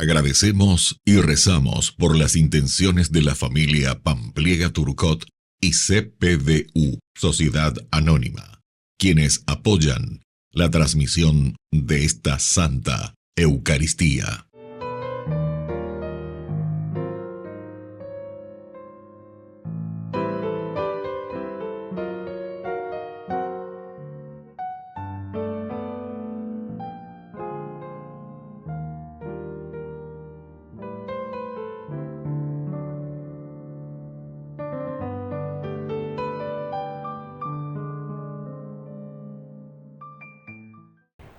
Agradecemos y rezamos por las intenciones de la familia Pampliega Turcot y CPDU, Sociedad Anónima, quienes apoyan la transmisión de esta Santa Eucaristía.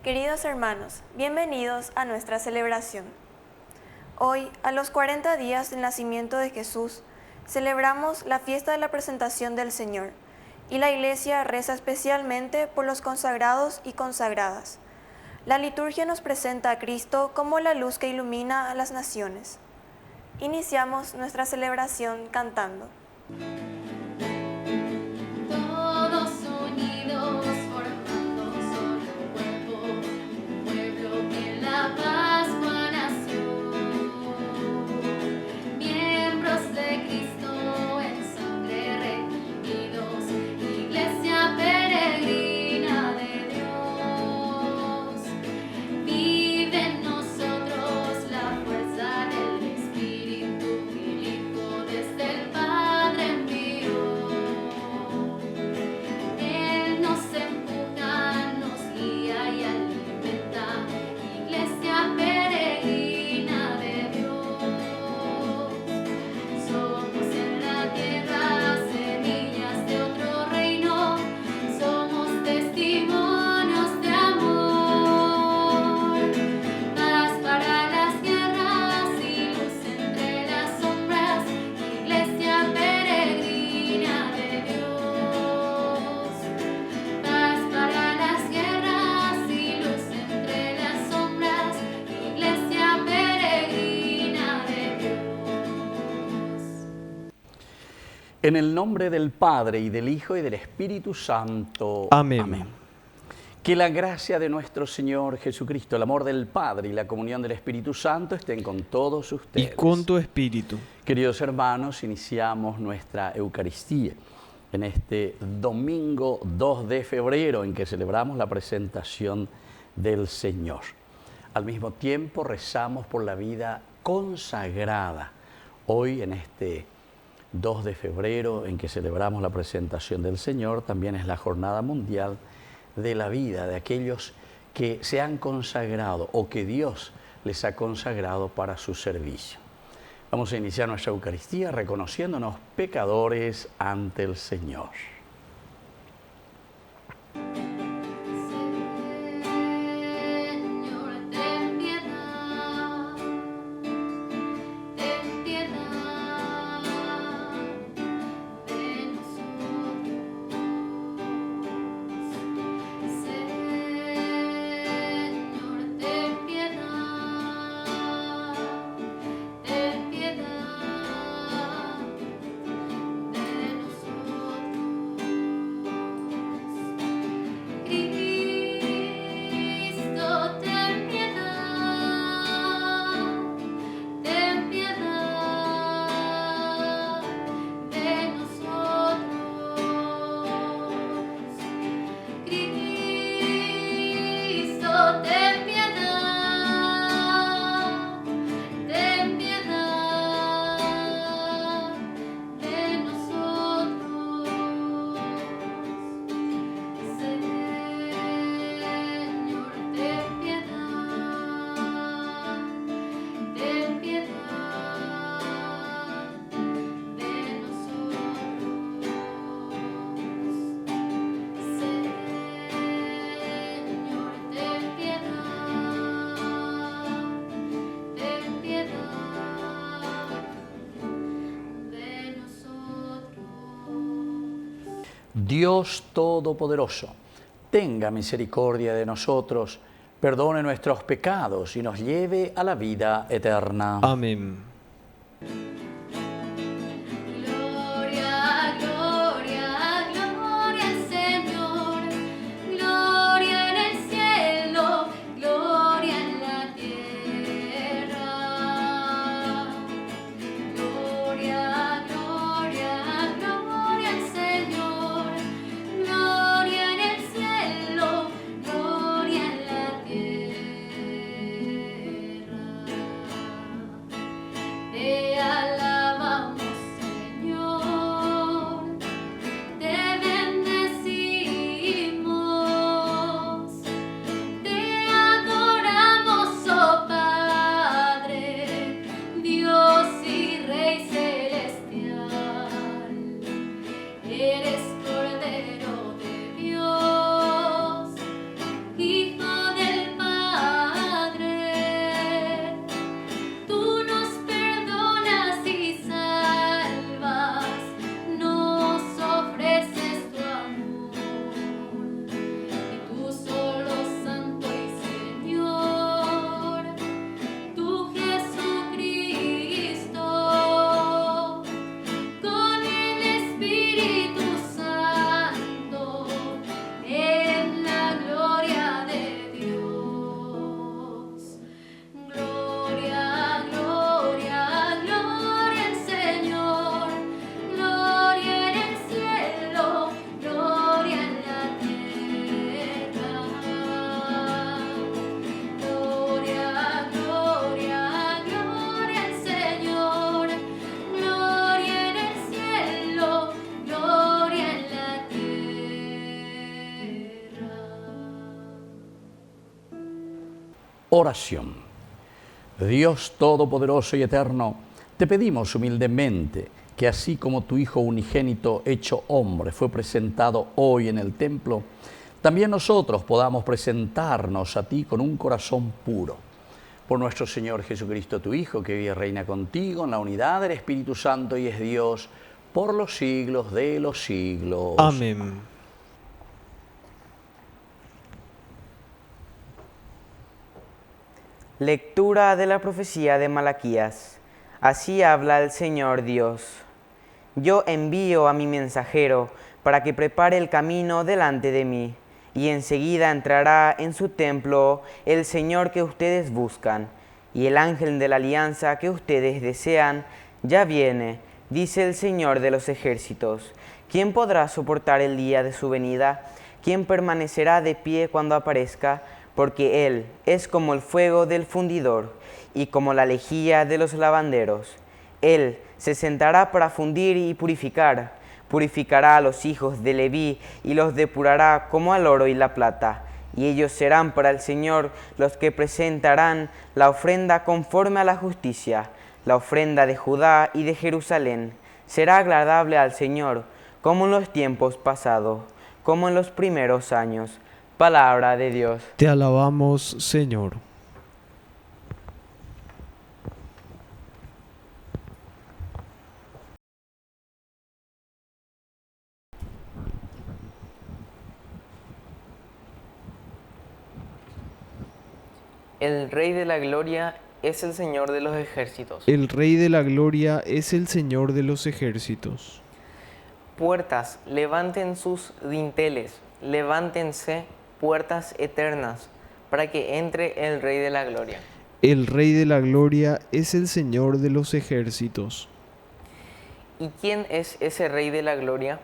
Queridos hermanos, bienvenidos a nuestra celebración. Hoy, a los 40 días del nacimiento de Jesús, celebramos la fiesta de la presentación del Señor, y la Iglesia reza especialmente por los consagrados y consagradas. La liturgia nos presenta a Cristo como la luz que ilumina a las naciones. Iniciamos nuestra celebración cantando. En el nombre del Padre, y del Hijo, y del Espíritu Santo. Amén. Amén. Que la gracia de nuestro Señor Jesucristo, el amor del Padre y la comunión del Espíritu Santo estén con todos ustedes. Y con tu espíritu. Queridos hermanos, iniciamos nuestra Eucaristía en este domingo 2 de febrero en que celebramos la presentación del Señor. Al mismo tiempo rezamos por la vida consagrada. Hoy en este 2 de febrero, en que celebramos la presentación del Señor, también es la Jornada Mundial de la Vida, de aquellos que se han consagrado o que Dios les ha consagrado para su servicio. Vamos a iniciar nuestra Eucaristía reconociéndonos pecadores ante el Señor. Dios Todopoderoso, tenga misericordia de nosotros, perdone nuestros pecados y nos lleve a la vida eterna. Amén. Gloria, gloria, gloria al Señor, gloria en el cielo, gloria en la tierra. Oración. Dios Todopoderoso y Eterno, te pedimos humildemente que así como tu Hijo unigénito hecho hombre fue presentado hoy en el templo, también nosotros podamos presentarnos a ti con un corazón puro. Por nuestro Señor Jesucristo, tu Hijo, que vive y reina contigo en la unidad del Espíritu Santo y es Dios por los siglos de los siglos. Amén. Lectura de la profecía de Malaquías. Así habla el Señor Dios. Yo envío a mi mensajero para que prepare el camino delante de mí, y enseguida entrará en su templo el Señor que ustedes buscan, y el ángel de la alianza que ustedes desean ya viene, dice el Señor de los ejércitos. ¿Quién podrá soportar el día de su venida? ¿Quién permanecerá de pie cuando aparezca? Porque Él es como el fuego del fundidor y como la lejía de los lavanderos. Él se sentará para fundir y purificar, purificará a los hijos de Leví y los depurará como al oro y la plata. Y ellos serán para el Señor los que presentarán la ofrenda conforme a la justicia, la ofrenda de Judá y de Jerusalén. Será agradable al Señor, como en los tiempos pasados, como en los primeros años. Palabra de Dios. Te alabamos, Señor. El Rey de la Gloria es el Señor de los ejércitos. El Rey de la Gloria es el Señor de los ejércitos. Puertas, levanten sus dinteles, levántense, puertas eternas, para que entre el Rey de la Gloria. El Rey de la Gloria es el Señor de los ejércitos. ¿Y quién es ese Rey de la Gloria?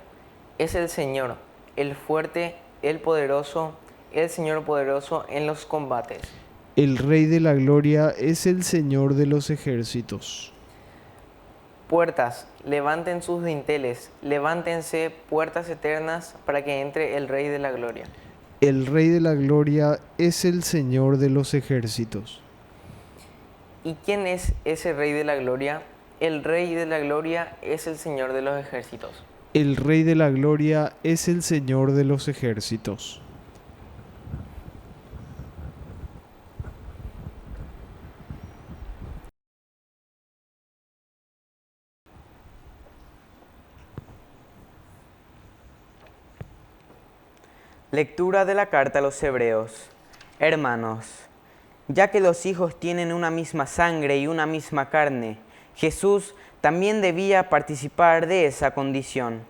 Es el Señor, el fuerte, el poderoso, el Señor poderoso en los combates. El Rey de la Gloria es el Señor de los ejércitos. Puertas, levanten sus dinteles, levántense, puertas eternas, para que entre el Rey de la Gloria. El Rey de la Gloria es el Señor de los ejércitos. ¿Y quién es ese Rey de la Gloria? El Rey de la Gloria es el Señor de los ejércitos. El Rey de la Gloria es el Señor de los ejércitos. Lectura de la carta a los Hebreos. Hermanos, ya que los hijos tienen una misma sangre y una misma carne, Jesús también debía participar de esa condición,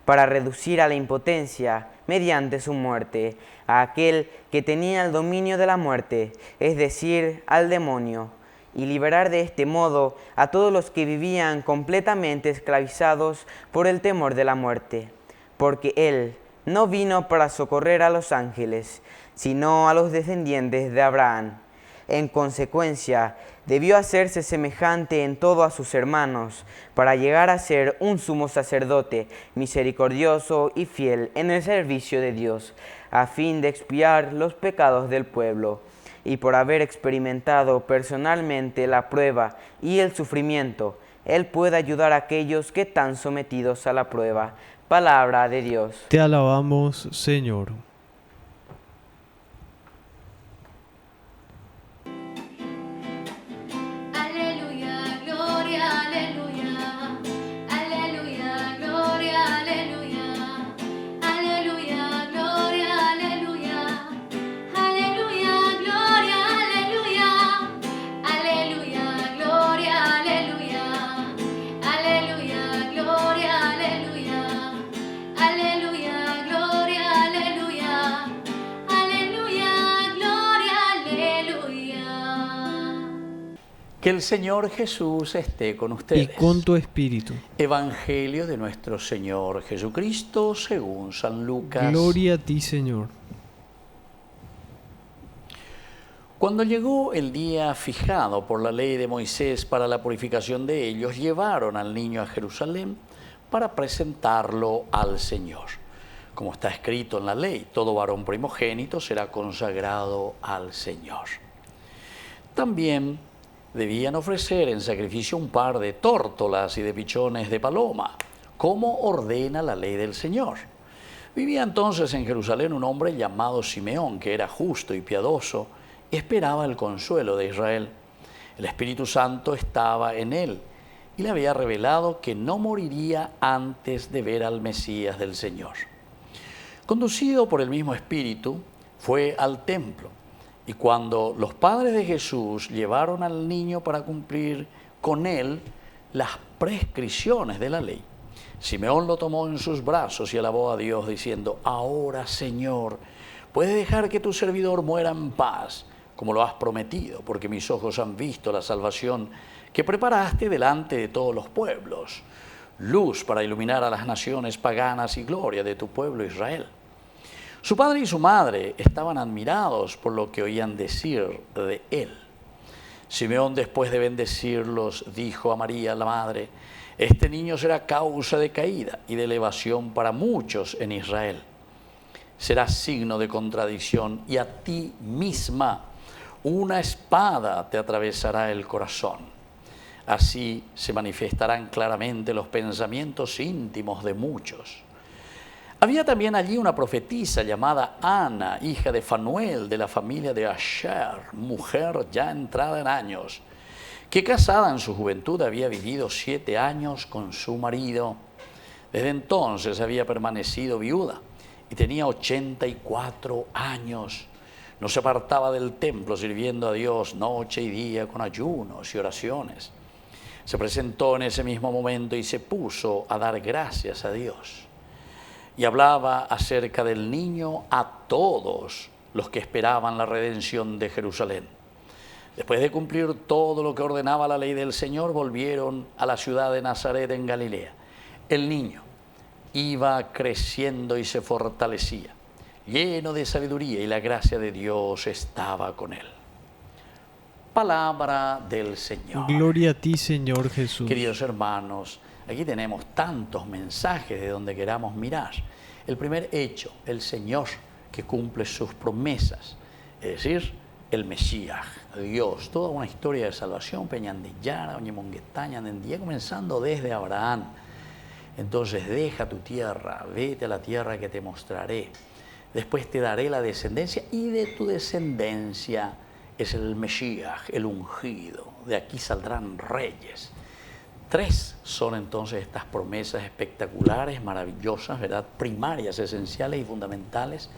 para reducir a la impotencia, mediante su muerte, a aquel que tenía el dominio de la muerte, es decir, al demonio, y liberar de este modo a todos los que vivían completamente esclavizados por el temor de la muerte, porque Él no vino para socorrer a los ángeles, sino a los descendientes de Abraham. En consecuencia, debió hacerse semejante en todo a sus hermanos, para llegar a ser un sumo sacerdote, misericordioso y fiel en el servicio de Dios, a fin de expiar los pecados del pueblo. Y por haber experimentado personalmente la prueba y el sufrimiento, Él puede ayudar a aquellos que están sometidos a la prueba. Palabra de Dios. Te alabamos, Señor. Aleluya, gloria, aleluya. Aleluya, gloria, aleluya. Aleluya, gloria, aleluya. Aleluya, gloria, aleluya. Aleluya, gloria, aleluya. Aleluya, gloria, aleluya. Aleluya, gloria, aleluya. Aleluya, gloria, aleluya. Que el Señor Jesús esté con Y ustedes. con tu espíritu. Evangelio de nuestro Señor Jesucristo según San Lucas. Gloria a ti, Señor. Cuando llegó el día fijado por la ley de Moisés para la purificación de ellos, llevaron al niño a Jerusalén para presentarlo al Señor. Como está escrito en la ley, todo varón primogénito será consagrado al Señor. También debían ofrecer en sacrificio un par de tórtolas y de pichones de paloma, como ordena la ley del Señor. Vivía entonces en Jerusalén un hombre llamado Simeón, que era justo y piadoso, y esperaba el consuelo de Israel. El Espíritu Santo estaba en él, y le había revelado que no moriría antes de ver al Mesías del Señor. Conducido por el mismo Espíritu, fue al templo, y cuando los padres de Jesús llevaron al niño para cumplir con él las prescripciones de la ley, Simeón lo tomó en sus brazos y alabó a Dios diciendo: ahora, Señor, puedes dejar que tu servidor muera en paz, como lo has prometido, porque mis ojos han visto la salvación que preparaste delante de todos los pueblos, luz para iluminar a las naciones paganas y gloria de tu pueblo Israel. Su padre y su madre estaban admirados por lo que oían decir de él. Simeón, después de bendecirlos, dijo a María, la madre: este niño será causa de caída y de elevación para muchos en Israel. Será signo de contradicción y a ti misma una espada te atravesará el corazón. Así se manifestarán claramente los pensamientos íntimos de muchos. Había también allí una profetisa llamada Ana, hija de Fanuel, de la familia de Asher, mujer ya entrada en años, que casada en su juventud había vivido 7 años con su marido. Desde entonces había permanecido viuda y tenía 84 años. No se apartaba del templo sirviendo a Dios noche y día con ayunos y oraciones. Se presentó en ese mismo momento y se puso a dar gracias a Dios. Y hablaba acerca del niño a todos los que esperaban la redención de Jerusalén. Después de cumplir todo lo que ordenaba la ley del Señor, volvieron a la ciudad de Nazaret en Galilea. El niño iba creciendo y se fortalecía, lleno de sabiduría, y la gracia de Dios estaba con él. Palabra del Señor. Gloria a ti, Señor Jesús. Queridos hermanos, aquí tenemos tantos mensajes de donde queramos mirar. El primer hecho, el Señor que cumple sus promesas, es decir, el Mesías, Dios, toda una historia de salvación, Peñandillara, Oñemonguetaña, Nendía, comenzando desde Abraham. Entonces deja tu tierra, vete a la tierra que te mostraré. Después te daré la descendencia y de tu descendencia es el Mesías, el ungido. De aquí saldrán reyes. 3 son entonces estas promesas espectaculares, maravillosas, ¿verdad? Primarias, esenciales y fundamentales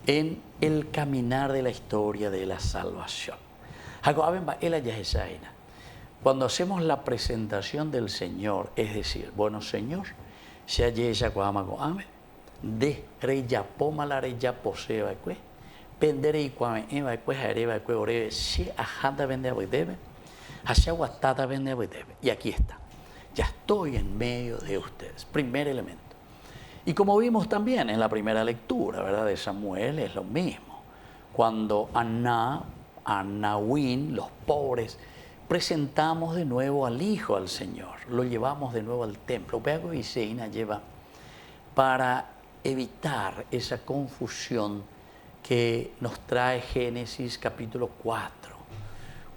en el caminar de la historia de la salvación. Cuando hacemos la presentación del Señor, es decir, bueno, Señor, se haya cuamaco ame, de reya poma la reya poseba que, pendere y cuame eva que jareba que ore, si ajada vende a debe, hacia guatata vende a debe. Y aquí está, ya estoy en medio de ustedes. Primer elemento. Y como vimos también en la primera lectura, ¿verdad?, de Samuel, es lo mismo. Cuando Anahuín, los pobres, presentamos de nuevo al Hijo, al Señor, lo llevamos de nuevo al templo. Peago y Seina lleva para evitar esa confusión que nos trae Génesis capítulo 4,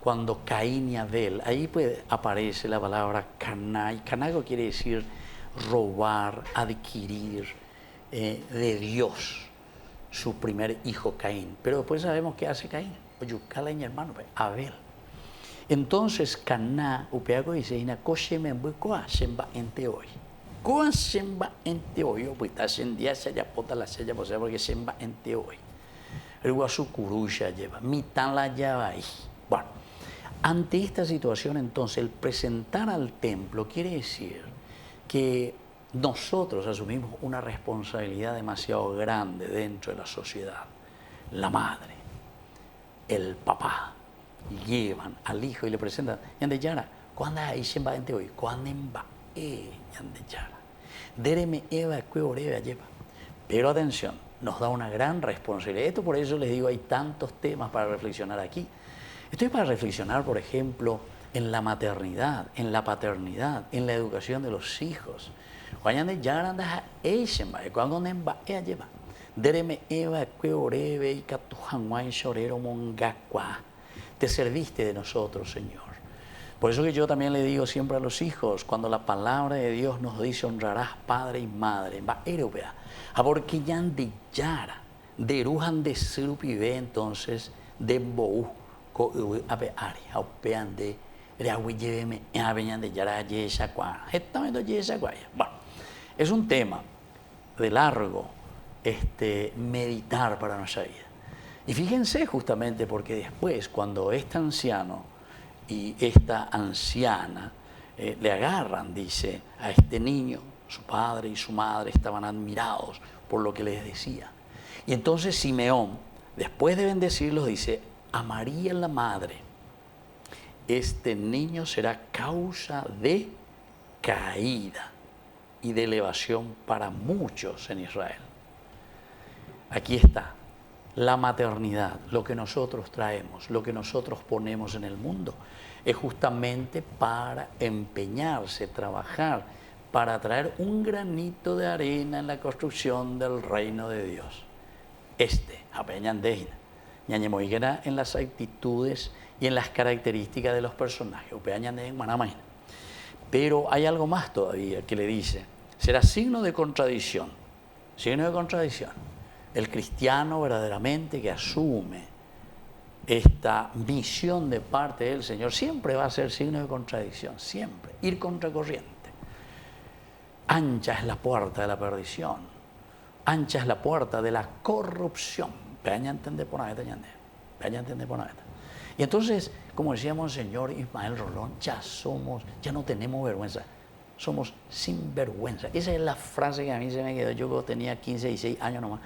cuando Caín y Abel, ahí aparece la palabra caná, y canágo quiere decir robar, adquirir de Dios su primer hijo Caín. Pero después sabemos qué hace Caín. Oyucala y hermano, Abel. Entonces, Caná, upeago dice, ina coshemembucoa, semba ente hoy. Coa semba ente hoy, pues está sendía se ya pota la sella, pues porque semba ente hoy. El guasu curusha lleva, mitán la lleva ahí. Bueno, ante esta situación, entonces, el presentar al templo quiere decir que nosotros asumimos una responsabilidad demasiado grande dentro de la sociedad. La madre, el papá, llevan al hijo y le presentan, Yandeyara, ¿cuándo hay Shemba ente hoy? ¿Cuándo va Yandeyara? Dereme Eva, que oreva lleva. Pero atención, nos da una gran responsabilidad. Esto por eso les digo, hay tantos temas para reflexionar aquí. Estoy para reflexionar, por ejemplo, en la maternidad, en la paternidad, en la educación de los hijos. Dereme Eva, que oreve y catujanguay chorero mongacua. te serviste de nosotros, Señor. Por eso que yo también le digo siempre a los hijos, cuando la palabra de Dios nos dice honrarás padre y madre, va europea, a porque ya de yara, de rujan de sirupive, entonces de bou, co ape ari, aupean de reagüe lleveme, aveñan de yara yesha cuara, estamos de yesha cuara. Bueno, es un tema de largo meditar para nuestra vida. Y fíjense justamente porque después, cuando este anciano y esta anciana le agarran, dice, a este niño, su padre y su madre estaban admirados por lo que les decía. Y entonces Simeón, después de bendecirlos, dice, a María la madre, este niño será causa de caída y de elevación para muchos en Israel. Aquí está. La maternidad, lo que nosotros traemos, lo que nosotros ponemos en el mundo, es justamente para empeñarse, trabajar, para traer un granito de arena en la construcción del reino de Dios. En las actitudes y en las características de los personajes. Pero hay algo más todavía que le dice, será signo de contradicción, signo de contradicción. El cristiano verdaderamente que asume esta misión de parte del Señor siempre va a ser signo de contradicción, siempre, ir contracorriente. Ancha es la puerta de la perdición, ancha es la puerta de la corrupción. Y entonces, como decía Monseñor Ismael Rolón, ya no tenemos vergüenza. Somos sinvergüenza. Esa es la frase que a mí se me quedó. Yo tenía 15, 16 años nomás.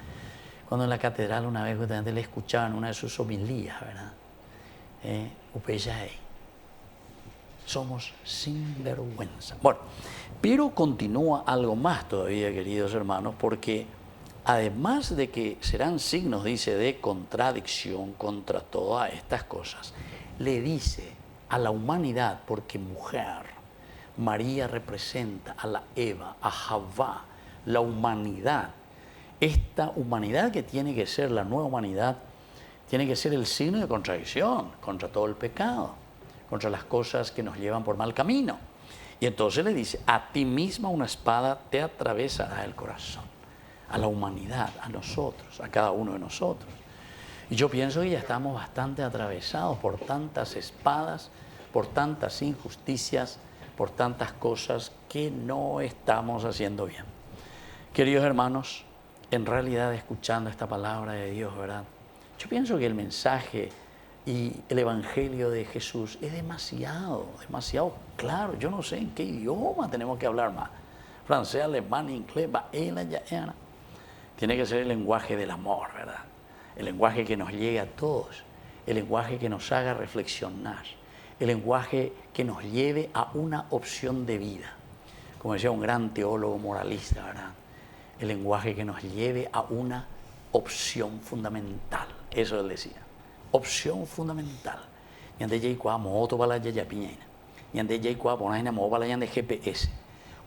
Cuando en la catedral una vez justamente le escuchaban una de sus homilías, ¿verdad? Somos sinvergüenza. Bueno, pero continúa algo más todavía, queridos hermanos, porque además de que serán signos, dice, de contradicción contra todas estas cosas, le dice a la humanidad, porque mujer, María representa a la Eva, a Javá, la humanidad. Esta humanidad que tiene que ser la nueva humanidad, tiene que ser el signo de contradicción contra todo el pecado, contra las cosas que nos llevan por mal camino. Y entonces le dice, a ti misma una espada te atravesará el corazón, a la humanidad, a nosotros, a cada uno de nosotros. Y yo pienso que ya estamos bastante atravesados por tantas espadas, por tantas injusticias, por tantas cosas que no estamos haciendo bien. Queridos hermanos, en realidad escuchando esta palabra de Dios, ¿verdad? Yo pienso que el mensaje y el evangelio de Jesús es demasiado claro. Yo no sé en qué idioma tenemos que hablar más. Francés, alemán, inglés, tiene que ser el lenguaje del amor, ¿verdad? El lenguaje que nos llegue a todos, el lenguaje que nos haga reflexionar, el lenguaje que nos lleve a una opción de vida. Como decía un gran teólogo moralista, ¿verdad? El lenguaje que nos lleve a una opción fundamental. Eso él decía. Opción fundamental. Y ande ya igual moto para la ya piñena. Y ande ya igual poner en moto para la de GPS.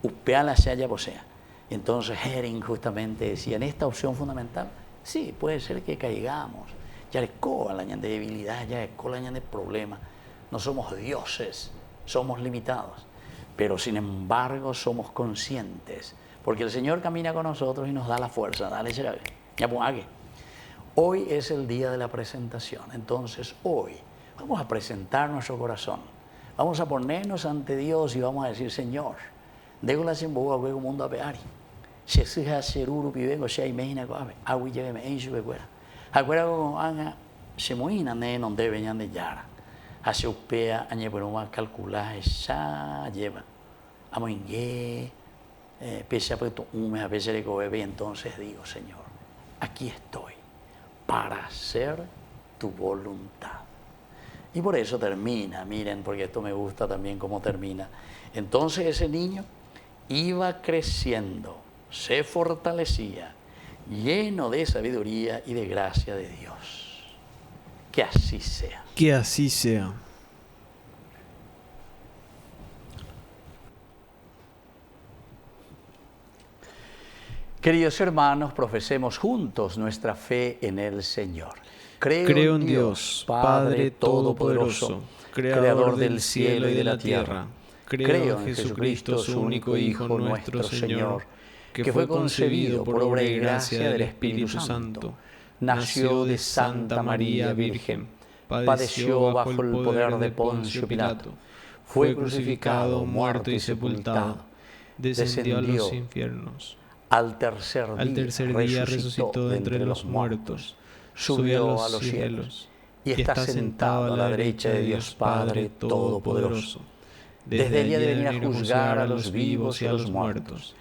Upea la ya posea. Entonces Hering justamente decía, en esta opción fundamental, sí, puede ser que caigamos. Ya le coa la de debilidad, ya le coa la de problemas. No somos dioses, somos limitados. Pero sin embargo somos conscientes. Porque el Señor camina con nosotros y nos da la fuerza. Dale, ya pues, hoy es el día de la presentación. Entonces, hoy vamos a presentar nuestro corazón. Vamos a ponernos ante Dios y vamos a decir, Señor, dego la simboga, huevo mundo a peari. Si es hija seruru pibego, si hay meina coabe, agui lléveme en su becuera. Acuera con anga, se moina ne non debe ñan de yara. Hace upea, añe por una calculada, esa lleva. Amo ingue. Pese a puesto un mes a veces de bebé, entonces digo, Señor, aquí estoy para hacer tu voluntad. Y por eso termina, miren, porque esto me gusta también cómo termina. Entonces ese niño iba creciendo, se fortalecía, lleno de sabiduría y de gracia de Dios. Que así sea. Que así sea. Queridos hermanos, profesemos juntos nuestra fe en el Señor. Creo en Dios, Padre Todopoderoso, Creador del cielo y de la tierra. Creo en Jesucristo, su único Hijo, nuestro Señor, que fue concebido por obra y gracia del Espíritu Santo. Nació de Santa María Virgen, padeció bajo el poder de Poncio Pilato, fue crucificado, muerto y sepultado, descendió a los infiernos. Al tercer día resucitó de entre los muertos, subió a los cielos y está sentado a la derecha de Dios Padre Todopoderoso. Desde allí ha de venir a juzgar a los vivos y a los muertos.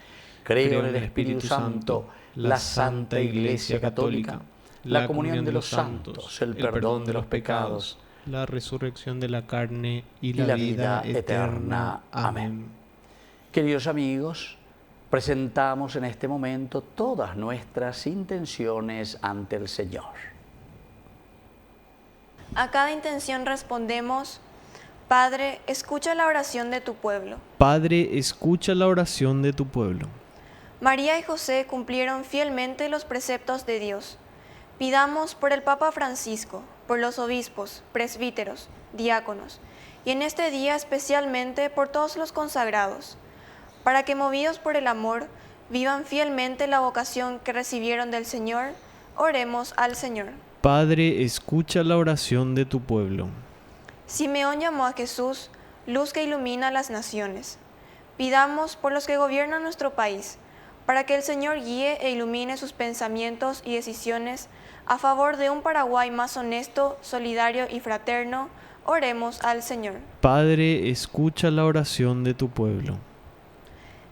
Creo en el Espíritu Santo, la Santa Iglesia Católica, la comunión de los santos, el perdón de los pecados, la resurrección de la carne y la vida eterna. Amén. Queridos amigos, presentamos en este momento todas nuestras intenciones ante el Señor. A cada intención respondemos: Padre, escucha la oración de tu pueblo. Padre, escucha la oración de tu pueblo. María y José cumplieron fielmente los preceptos de Dios. Pidamos por el Papa Francisco, por los obispos, presbíteros, diáconos, y en este día especialmente por todos los consagrados, para que movidos por el amor, vivan fielmente la vocación que recibieron del Señor. Oremos al Señor. Padre, escucha la oración de tu pueblo. Simeón llamó a Jesús, luz que ilumina las naciones. Pidamos por los que gobiernan nuestro país, para que el Señor guíe e ilumine sus pensamientos y decisiones a favor de un Paraguay más honesto, solidario y fraterno. Oremos al Señor. Padre, escucha la oración de tu pueblo.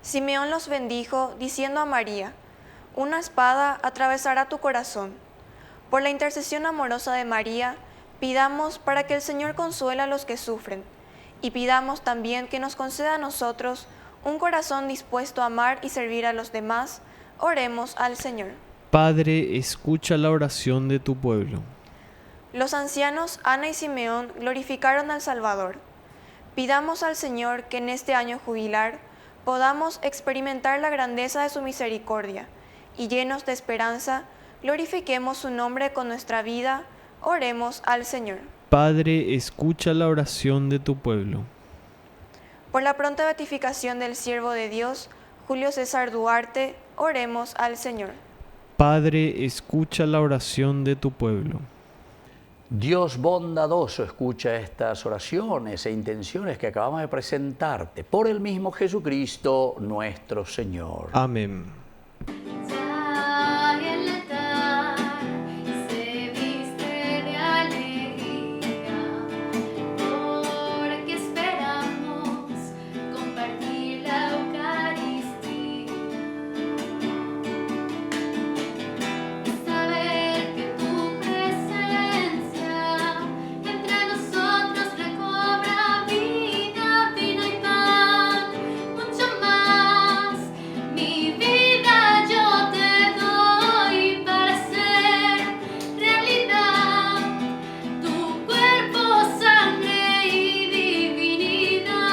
Simeón los bendijo, diciendo a María: una espada atravesará tu corazón. Por la intercesión amorosa de María, pidamos para que el Señor consuele a los que sufren, y pidamos también que nos conceda a nosotros un corazón dispuesto a amar y servir a los demás. Oremos al Señor. Padre, escucha la oración de tu pueblo. Los ancianos Ana y Simeón glorificaron al Salvador. Pidamos al Señor que en este año jubilar podamos experimentar la grandeza de su misericordia y, llenos de esperanza, glorifiquemos su nombre con nuestra vida. Oremos al Señor. Padre, escucha la oración de tu pueblo. Por la pronta beatificación del siervo de Dios, Julio César Duarte, oremos al Señor. Padre, escucha la oración de tu pueblo. Dios bondadoso, escucha estas oraciones e intenciones que acabamos de presentarte por el mismo Jesucristo nuestro Señor. Amén. Ya el altar se viste de alegría, porque esperamos compartir la Eucaristía. Saber que tu presencia entre nosotros recobra vida, vino y pan, mucho más. Mi vida yo te doy para hacer realidad tu cuerpo, sangre y divinidad.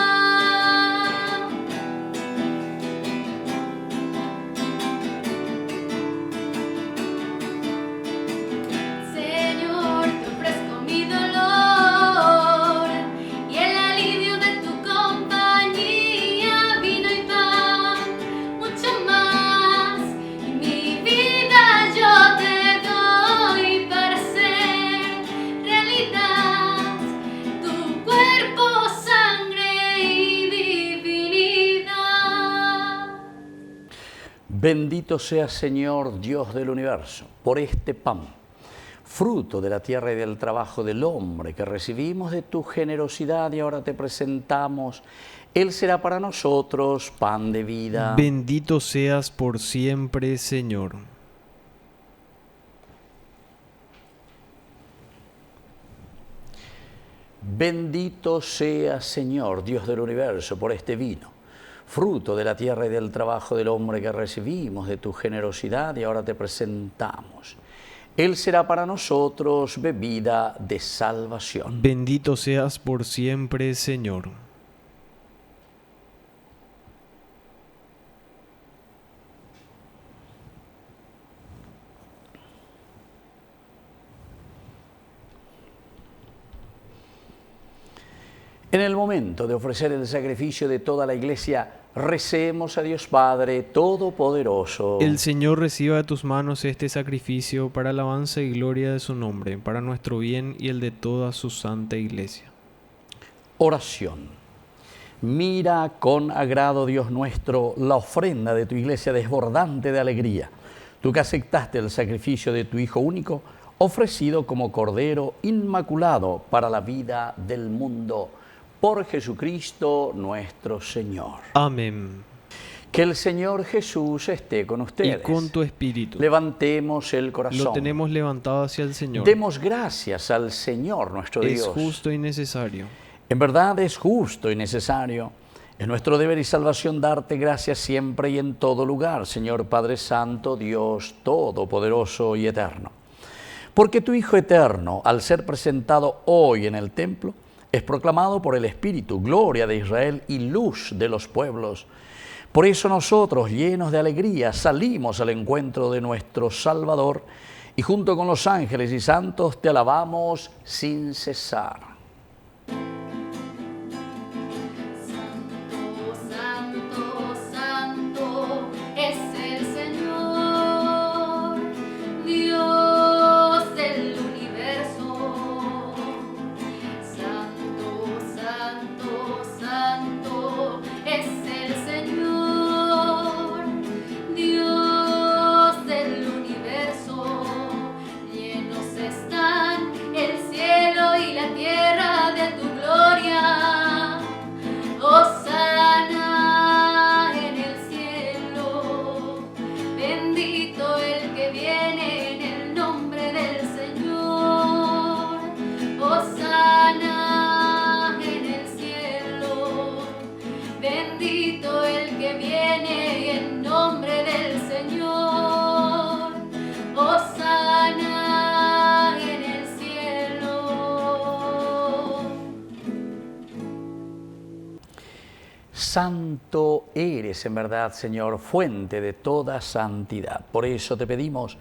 Señor, te ofrezco mi dolor y el alivio de tu compañía, vino y pan, mucho más. Y mi vida yo te doy para hacer realidad tu cuerpo, sangre y divinidad. Bendito seas, Señor, Dios del universo, por este pan, fruto de la tierra y del trabajo del hombre que recibimos de tu generosidad y ahora te presentamos. Él será para nosotros pan de vida. Bendito seas por siempre, Señor. Bendito seas, Señor, Dios del universo, por este vino, fruto de la tierra y del trabajo del hombre que recibimos de tu generosidad y ahora te presentamos. Él será para nosotros bebida de salvación. Bendito seas por siempre, Señor. En el momento de ofrecer el sacrificio de toda la Iglesia, recemos a Dios Padre Todopoderoso. El Señor reciba de tus manos este sacrificio para alabanza y gloria de su nombre, para nuestro bien y el de toda su santa Iglesia. Oración. Mira con agrado, Dios nuestro, la ofrenda de tu Iglesia desbordante de alegría. Tú que aceptaste el sacrificio de tu Hijo único, ofrecido como Cordero Inmaculado para la vida del mundo. Por Jesucristo nuestro Señor. Amén. Que el Señor Jesús esté con ustedes. Y con tu espíritu. Levantemos el corazón. Lo tenemos levantado hacia el Señor. Demos gracias al Señor nuestro Dios. Es justo y necesario. En verdad es justo y necesario. Es nuestro deber y salvación darte gracias siempre y en todo lugar, Señor Padre Santo, Dios Todopoderoso y Eterno. Porque tu Hijo Eterno, al ser presentado hoy en el templo, es proclamado por el Espíritu, gloria de Israel y luz de los pueblos. Por eso nosotros, llenos de alegría, salimos al encuentro de nuestro Salvador y junto con los ángeles y santos te alabamos sin cesar. Santo, santo es el Señor, Dios del universo. Santo, santo es el Señor, Dios del universo. Llenos están el cielo y la tierra de tu gloria. Hosana en el cielo, bendito el que viene en el nombre del Señor. Hosana en el cielo, bendito el que viene en nombre del Señor. Hosana en el cielo. Santo eres en verdad, Señor, fuente de toda santidad. Por eso te pedimos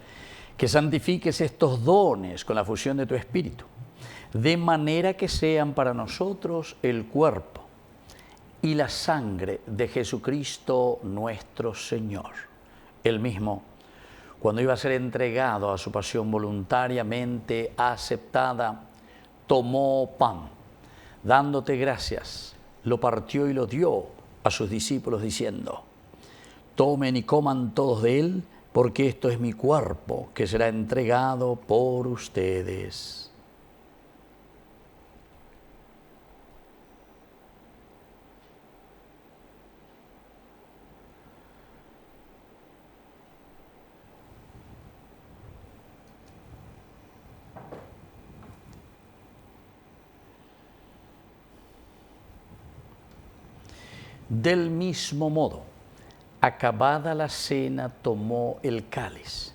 que santifiques estos dones con la fusión de tu Espíritu, de manera que sean para nosotros el cuerpo y la sangre de Jesucristo nuestro Señor. Él mismo, cuando iba a ser entregado a su pasión voluntariamente aceptada, tomó pan, dándote gracias, lo partió y lo dio a sus discípulos diciendo: tomen y coman todos de él, porque esto es mi cuerpo que será entregado por ustedes. Del mismo modo, acabada la cena, tomó el cáliz.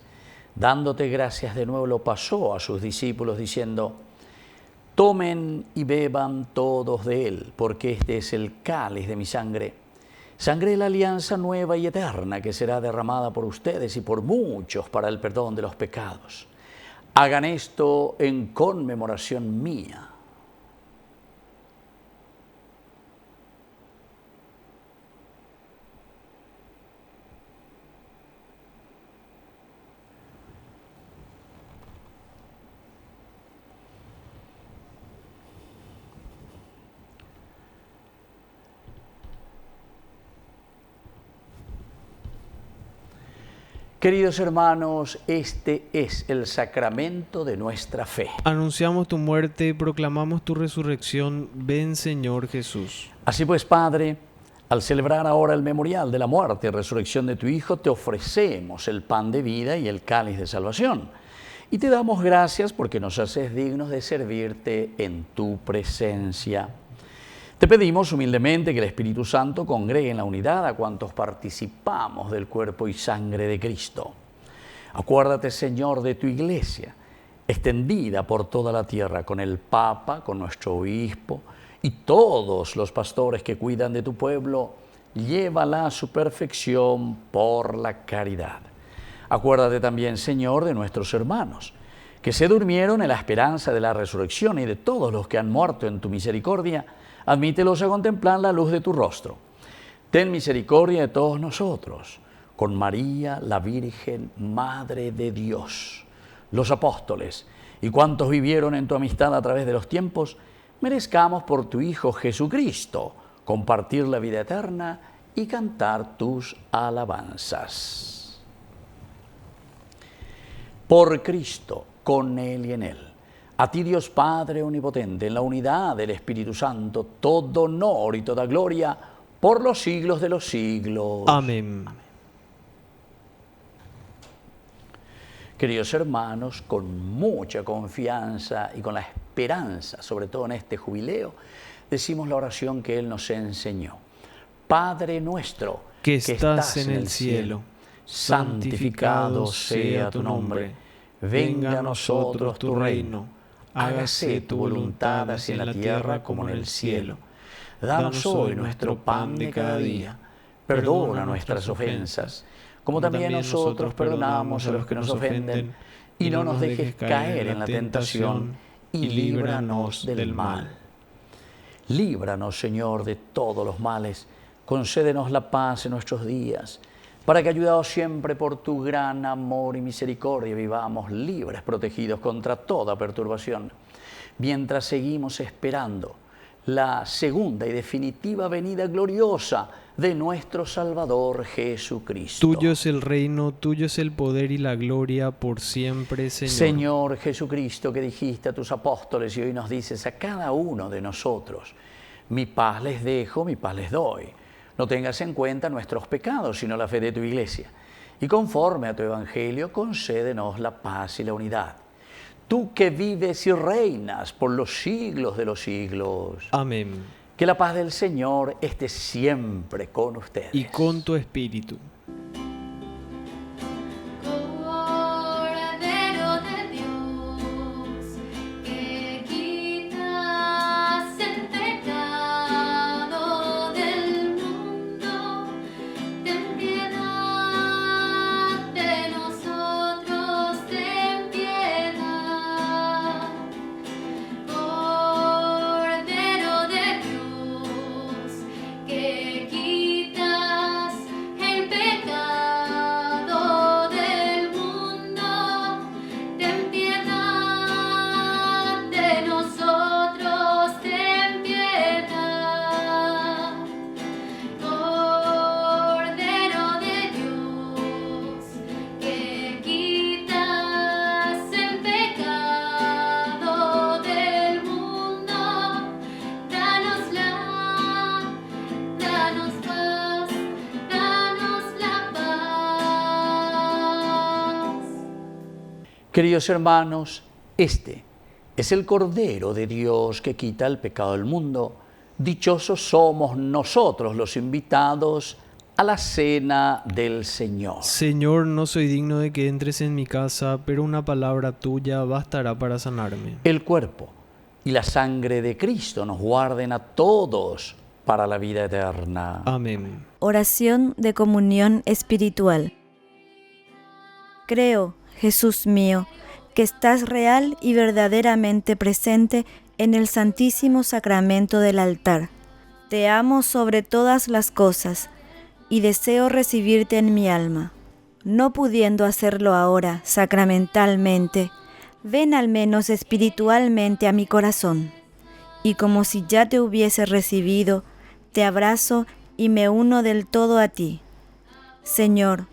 Dándote gracias de nuevo, lo pasó a sus discípulos diciendo: tomen y beban todos de él, porque este es el cáliz de mi sangre, sangre de la alianza nueva y eterna que será derramada por ustedes y por muchos para el perdón de los pecados. Hagan esto en conmemoración mía. Queridos hermanos, este es el sacramento de nuestra fe. Anunciamos tu muerte y proclamamos tu resurrección. Ven, Señor Jesús. Así pues, Padre, al celebrar ahora el memorial de la muerte y resurrección de tu Hijo, te ofrecemos el pan de vida y el cáliz de salvación. Y te damos gracias porque nos haces dignos de servirte en tu presencia. Te pedimos humildemente que el Espíritu Santo congregue en la unidad a cuantos participamos del cuerpo y sangre de Cristo. Acuérdate, Señor, de tu Iglesia, extendida por toda la tierra, con el Papa, con nuestro Obispo y todos los pastores que cuidan de tu pueblo. Llévala a su perfección por la caridad. Acuérdate también, Señor, de nuestros hermanos, que se durmieron en la esperanza de la resurrección y de todos los que han muerto en tu misericordia. Admítelos a contemplar la luz de tu rostro. Ten misericordia de todos nosotros, con María, la Virgen, Madre de Dios, los apóstoles y cuantos vivieron en tu amistad a través de los tiempos, merezcamos por tu Hijo Jesucristo compartir la vida eterna y cantar tus alabanzas. Por Cristo, con Él y en Él. A ti, Dios Padre Omnipotente, en la unidad del Espíritu Santo, todo honor y toda gloria por los siglos de los siglos. Amén. Queridos hermanos, con mucha confianza y con la esperanza, sobre todo en este jubileo, decimos la oración que Él nos enseñó. Padre nuestro, que estás en el cielo, santificado sea tu nombre. Venga a nosotros tu reino. Hágase tu voluntad así en la tierra como en el cielo. Danos hoy nuestro pan de cada día. Perdona nuestras ofensas, como también nosotros perdonamos a los que nos ofenden. Y no nos dejes caer en la tentación, y líbranos del mal. Líbranos, Señor, de todos los males. Concédenos la paz en nuestros días, para que, ayudados siempre por tu gran amor y misericordia, vivamos libres, protegidos contra toda perturbación, mientras seguimos esperando la segunda y definitiva venida gloriosa de nuestro Salvador Jesucristo. Tuyo es el reino, tuyo es el poder y la gloria por siempre, Señor. Señor Jesucristo, que dijiste a tus apóstoles y hoy nos dices a cada uno de nosotros: mi paz les dejo, mi paz les doy. No tengas en cuenta nuestros pecados, sino la fe de tu Iglesia. Y conforme a tu Evangelio, concédenos la paz y la unidad. Tú que vives y reinas por los siglos de los siglos. Amén. Que la paz del Señor esté siempre con ustedes. Y con tu espíritu. Cordero de Dios, que quitas el pecado del mundo, ten piedad de nosotros, ten piedad. Cordero de Dios, que quitas el pecado del mundo, ten piedad de nosotros, ten piedad. Cordero de Dios, que quitas el pecado del mundo, danos paz, danos la paz. Queridos hermanos, este es el Cordero de Dios que quita el pecado del mundo. Dichosos somos nosotros los invitados a la cena del Señor. Señor, no soy digno de que entres en mi casa, pero una palabra tuya bastará para sanarme. El cuerpo y la sangre de Cristo nos guarden a todos para la vida eterna. Amén. Oración de comunión espiritual. Creo, Jesús mío, que estás real y verdaderamente presente en el Santísimo Sacramento del altar. Te amo sobre todas las cosas y deseo recibirte en mi alma. No pudiendo hacerlo ahora sacramentalmente, ven al menos espiritualmente a mi corazón. Y como si ya te hubiese recibido, te abrazo y me uno del todo a ti. Señor,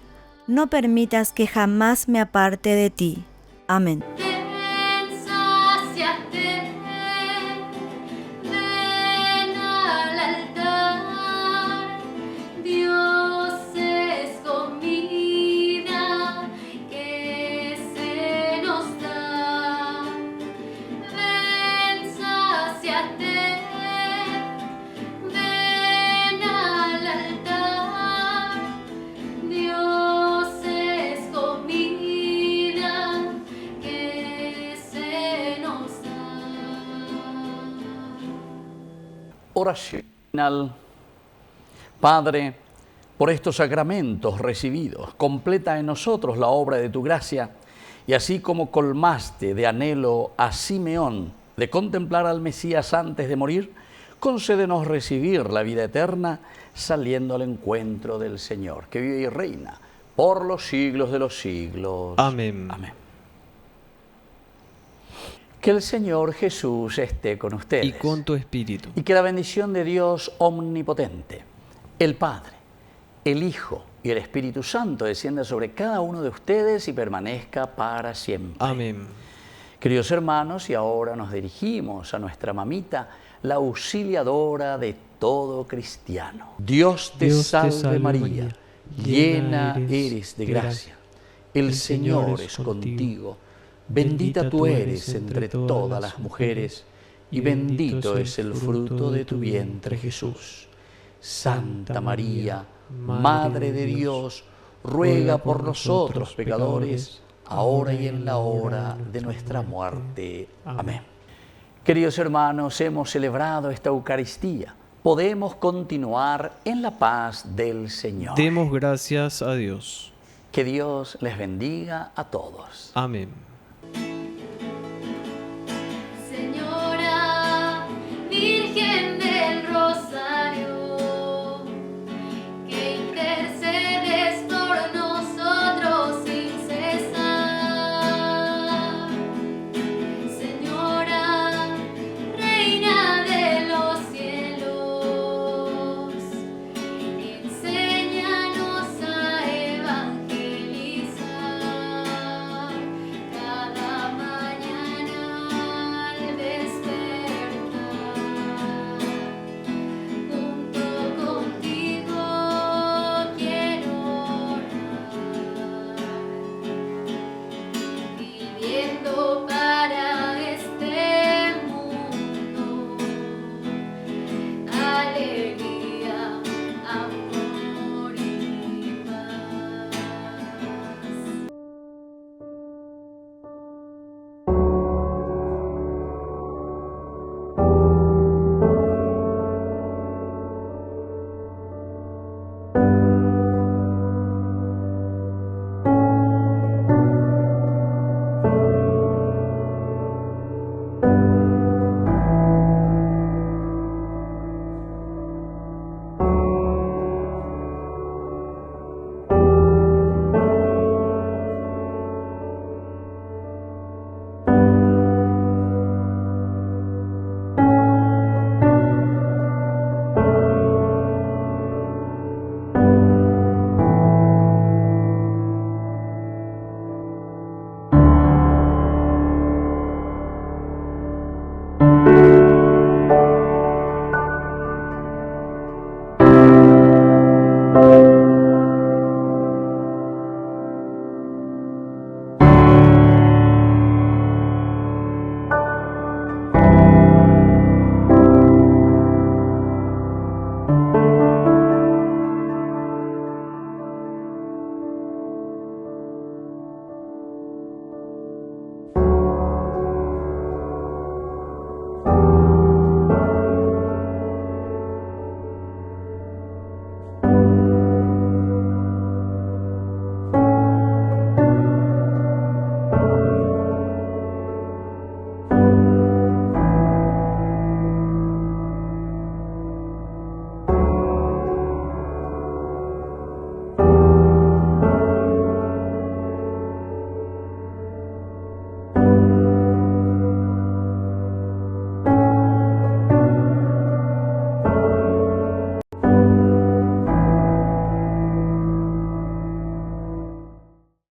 no permitas que jamás me aparte de ti. Amén. Ven, sáciate, ven al altar. Dios es comida que se nos da. Ven, sáciate, ven al altar. Dios es comida que se nos da. Oración final. Padre, por estos sacramentos recibidos, completa en nosotros la obra de tu gracia, y así como colmaste de anhelo a Simeón de contemplar al Mesías antes de morir, concédenos recibir la vida eterna saliendo al encuentro del Señor, que vive y reina por los siglos de los siglos. Amén. Amén. Que el Señor Jesús esté con ustedes. Y con tu espíritu. Y que la bendición de Dios omnipotente, el Padre, el Hijo y el Espíritu Santo descienda sobre cada uno de ustedes y permanezca para siempre. Amén. Queridos hermanos, y ahora nos dirigimos a nuestra mamita, la auxiliadora de todo cristiano. Dios te salve María, llena eres de gracia. El Señor es contigo. Bendita tú eres entre todas las mujeres, y bendito es el fruto de tu vientre, Jesús. Santa María, Madre de Dios, ruega por nosotros pecadores, ahora y en la hora de nuestra muerte. Amén. Queridos hermanos, hemos celebrado esta Eucaristía. Podemos continuar en la paz del Señor. Demos gracias a Dios. Que Dios les bendiga a todos. Amén.